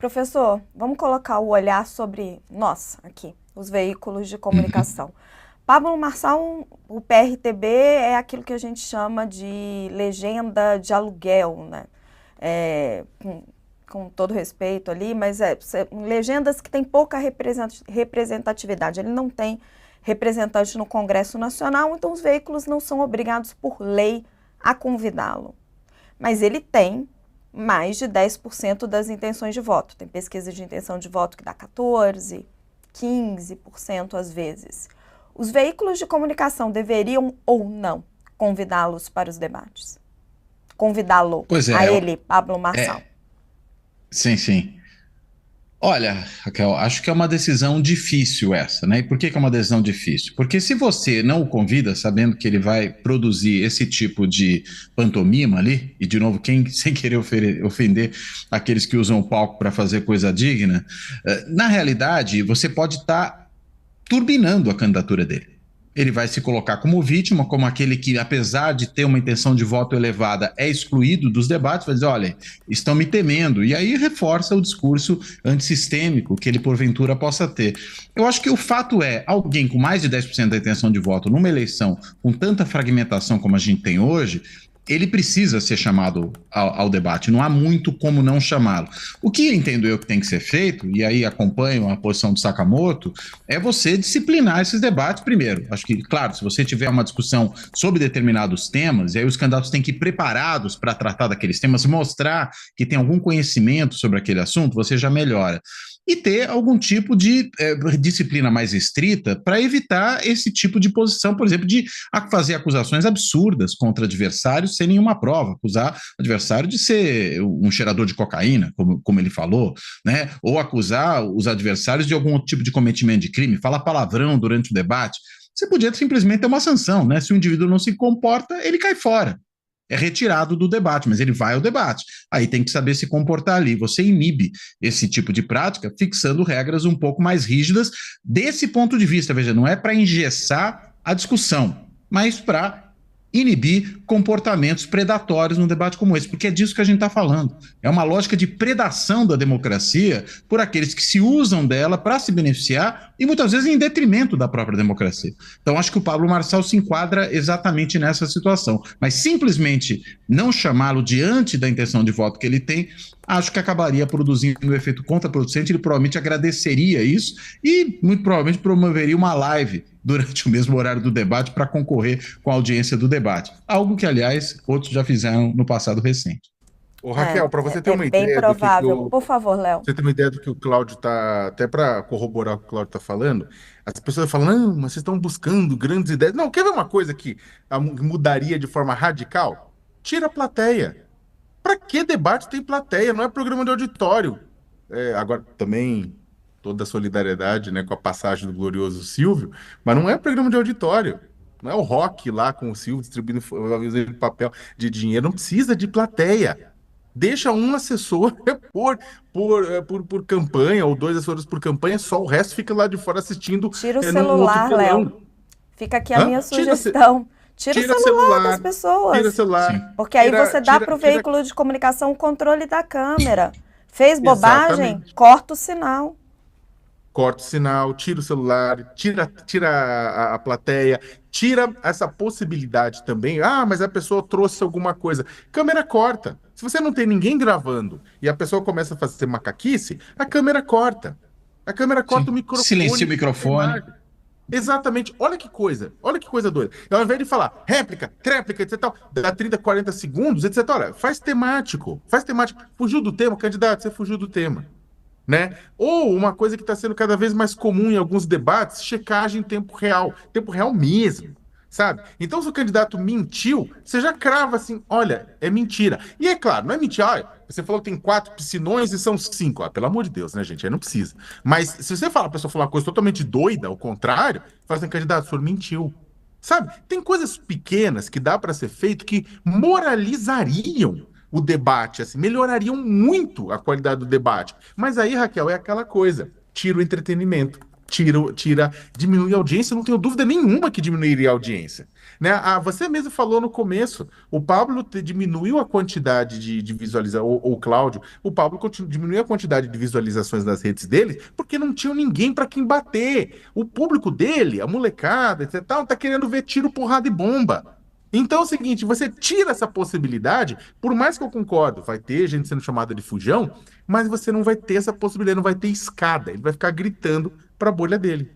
Professor, vamos colocar o olhar sobre nós aqui, os veículos de comunicação. Pablo Marçal, o PRTB é aquilo que a gente chama de legenda de aluguel, né? Com todo respeito ali, mas legendas que têm pouca representatividade. Ele não tem representante no Congresso Nacional, então os veículos não são obrigados por lei a convidá-lo. Mas ele tem mais de 10% das intenções de voto. Tem pesquisa de intenção de voto que dá 14%, 15% às vezes. Os veículos de comunicação deveriam ou não convidá-los para os debates? Convidá-lo a ele, Pablo Marçal. Sim. Olha, Raquel, acho que é uma decisão difícil essa, né? E por que é uma decisão difícil? Porque se você não o convida, sabendo que ele vai produzir esse tipo de pantomima ali, e de novo, sem querer ofender aqueles que usam o palco para fazer coisa digna, na realidade, você pode estar turbinando a candidatura dele. Ele vai se colocar como vítima, como aquele que, apesar de ter uma intenção de voto elevada, é excluído dos debates, vai dizer, olha, estão me temendo. E aí reforça o discurso antissistêmico que ele, porventura, possa ter. Eu acho que o fato é, alguém com mais de 10% da intenção de voto numa eleição com tanta fragmentação como a gente tem hoje, ele precisa ser chamado ao debate, não há muito como não chamá-lo. O que entendo eu que tem que ser feito, e aí acompanho a posição do Sakamoto, é você disciplinar esses debates primeiro. Acho que, claro, se você tiver uma discussão sobre determinados temas, e aí os candidatos têm que ir preparados para tratar daqueles temas, mostrar que tem algum conhecimento sobre aquele assunto, você já melhora. E ter algum tipo de disciplina mais estrita para evitar esse tipo de posição, por exemplo, de fazer acusações absurdas contra adversários sem nenhuma prova, acusar o adversário de ser um cheirador de cocaína, como ele falou, né? Ou acusar os adversários de algum tipo de cometimento de crime, falar palavrão durante o debate. Você podia simplesmente ter uma sanção, né? Se o indivíduo não se comporta, ele cai fora. É retirado do debate, mas ele vai ao debate. Aí tem que saber se comportar ali. Você inibe esse tipo de prática fixando regras um pouco mais rígidas desse ponto de vista. Veja, não é para engessar a discussão, mas para inibir comportamentos predatórios num debate como esse, porque é disso que a gente está falando. É uma lógica de predação da democracia por aqueles que se usam dela para se beneficiar e muitas vezes em detrimento da própria democracia. Então acho que o Pablo Marçal se enquadra exatamente nessa situação, mas simplesmente não chamá-lo diante da intenção de voto que ele tem, acho que acabaria produzindo um efeito contraproducente. Ele provavelmente agradeceria isso e muito provavelmente promoveria uma live durante o mesmo horário do debate para concorrer com a audiência do debate. Algo que, aliás, outros já fizeram no passado recente. Ô, Raquel, para você ter uma bem ideia provável. do que Por favor, Léo. você tem uma ideia do que o Cláudio está, até para corroborar o que o Cláudio está falando, as pessoas falam, não, mas vocês estão buscando grandes ideias. Não, quer ver uma coisa que mudaria de forma radical? Tira a plateia. Para que debate tem plateia? Não é programa de auditório. Agora, também, toda a solidariedade, né, com a passagem do glorioso Silvio, mas não é programa de auditório. Não é o rock lá com o Silvio distribuindo papel de dinheiro. Não precisa de plateia. Deixa um assessor por campanha, ou dois assessores por campanha, só o resto fica lá de fora assistindo. Tira o Num outro celular, telão. Léo. Fica aqui a minha Tira sugestão. Tira o celular celular, das pessoas. tira celular. Sim. Porque aí Tira- você dá tira- para o tira- veículo de comunicação o controle da câmera. Fez bobagem? Exatamente. Corta o sinal. Corta o sinal, tira o celular, tira a plateia, tira essa possibilidade também. Ah, mas a pessoa trouxe alguma coisa. Câmera corta. Se você não tem ninguém gravando e a pessoa começa a fazer macaquice, a câmera corta. A câmera corta o Sim. microfone. Silencia o microfone. Exatamente. Olha que coisa doida. E ao invés de falar réplica, tréplica, etc, tal, dá 30, 40 segundos, etc. Olha, faz temático. Fugiu do tema, candidato, você fugiu do tema. Né? Ou uma coisa que está sendo cada vez mais comum em alguns debates, checagem em tempo real mesmo, sabe? Então, se o candidato mentiu, você já crava assim, olha, é mentira. E é claro, não é mentira, olha, você falou que tem 4 piscinões e são 5, pelo amor de Deus, né, gente? Aí não precisa. Mas se você fala, a pessoa falar uma coisa totalmente doida, ao contrário, fala assim, candidato, o senhor mentiu. Sabe? Tem coisas pequenas que dá para ser feito que moralizariam o debate, assim, melhorariam muito a qualidade do debate. Mas aí, Raquel, é aquela coisa, tira o entretenimento. diminui a audiência, eu não tenho dúvida nenhuma que diminuiria a audiência. Né? Você mesmo falou no começo, o Pablo diminuiu a quantidade de visualizações, ou o Cláudio, o Pablo diminuiu a quantidade de visualizações nas redes dele, porque não tinha ninguém para quem bater. O público dele, a molecada, etc, tá querendo ver tiro, porrada e bomba. Então é o seguinte, você tira essa possibilidade, por mais que eu concordo, vai ter gente sendo chamada de fujão, mas você não vai ter essa possibilidade, não vai ter escada, ele vai ficar gritando para a bolha dele.